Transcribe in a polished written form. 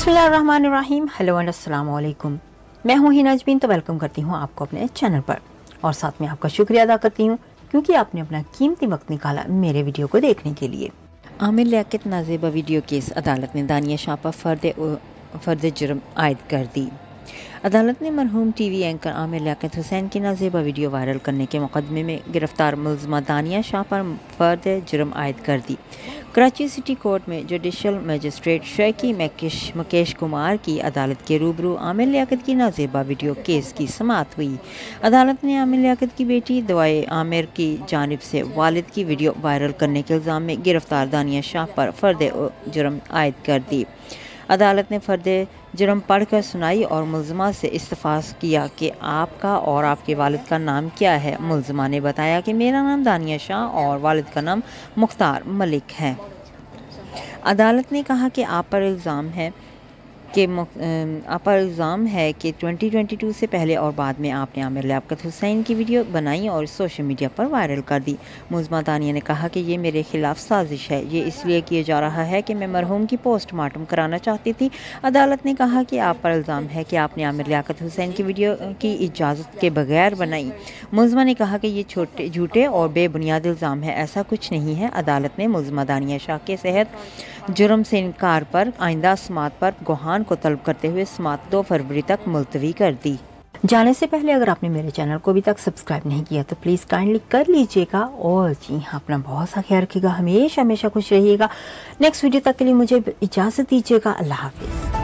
बिस्मिल्लाहिर्रहमानिर्रहीम। Hello and अस्सलाम वालेकुम। मैं हूं हिना अजमीन, तो वेलकम करती हूं आपको अपने चैनल पर और साथ में आपका शुक्रिया अदा करती हूं क्योंकि आपने अपना कीमती वक्त निकाला मेरे वीडियो को देखने के लिए। आमिर लियाकत नाज़ेबा वीडियो केस, अदालत ने दानिया शाह पर फर्द जुर्म आयद कर दी। अदालत ने मरहूम टीवी एंकर आमिर लियाकत हुसैन की नाज़ेबा वीडियो वायरल करने के मुकदमे में गिरफ्तार मुलज़मा दानिया शाह पर फर्द जुर्म आयद कर दी। कराची सिटी कोर्ट में जुडिशल मजिस्ट्रेट शेखी मुकेश कुमार की अदालत के रूबरू आमिर लियाकत की नाज़ेबा वीडियो केस की समाअत हुई। अदालत ने आमिर लियाकत की बेटी दुआए आमिर की जानिब से वालिद की वीडियो वायरल करने के इल्ज़ाम में गिरफ्तार दानिया शाह पर फर्द जुर्म आयद कर दी। अदालत ने फर्द जुर्म पढ़कर सुनाई और मुलज़मा से इस्तफ़ास किया कि आपका और आपके वालिद का नाम क्या है। मुलज़मा ने बताया कि मेरा नाम दानिया शाह और वालिद का नाम मुख्तार मलिक है। अदालत ने कहा कि आप पर इल्ज़ाम है कि 2022 से पहले और बाद में आपने आमिर लियाकत हुसैन की वीडियो बनाई और सोशल मीडिया पर वायरल कर दी। मुलज़मा दानिया ने कहा कि ये मेरे खिलाफ साजिश है, ये इसलिए किया जा रहा है कि मैं मरहूम की पोस्टमार्टम कराना चाहती थी। अदालत ने कहा कि आप पर इल्ज़ाम है कि आपने आमिर लियाकत हुसैन की वीडियो की इजाज़त के बगैर बनाई। मुलज़मा ने कहा कि ये झूठे और बेबुनियाद इल्ज़ाम है, ऐसा कुछ नहीं है। अदालत ने मुलज़मा दानिया शाह के सेहत जुर्म से इनकार पर आइंदा समाअत पर गवाहान को तलब करते हुए समाअत 2 फरवरी तक मुलतवी कर दी। जाने से पहले अगर आपने मेरे चैनल को अभी तक सब्सक्राइब नहीं किया तो प्लीज़ काइंडली कर लीजिएगा और जी हाँ, अपना बहुत सा ख्याल रखिएगा, हमेशा खुश रहिएगा। नेक्स्ट वीडियो तक के लिए मुझे इजाज़त दीजिएगा। अल्लाह हाफिज़।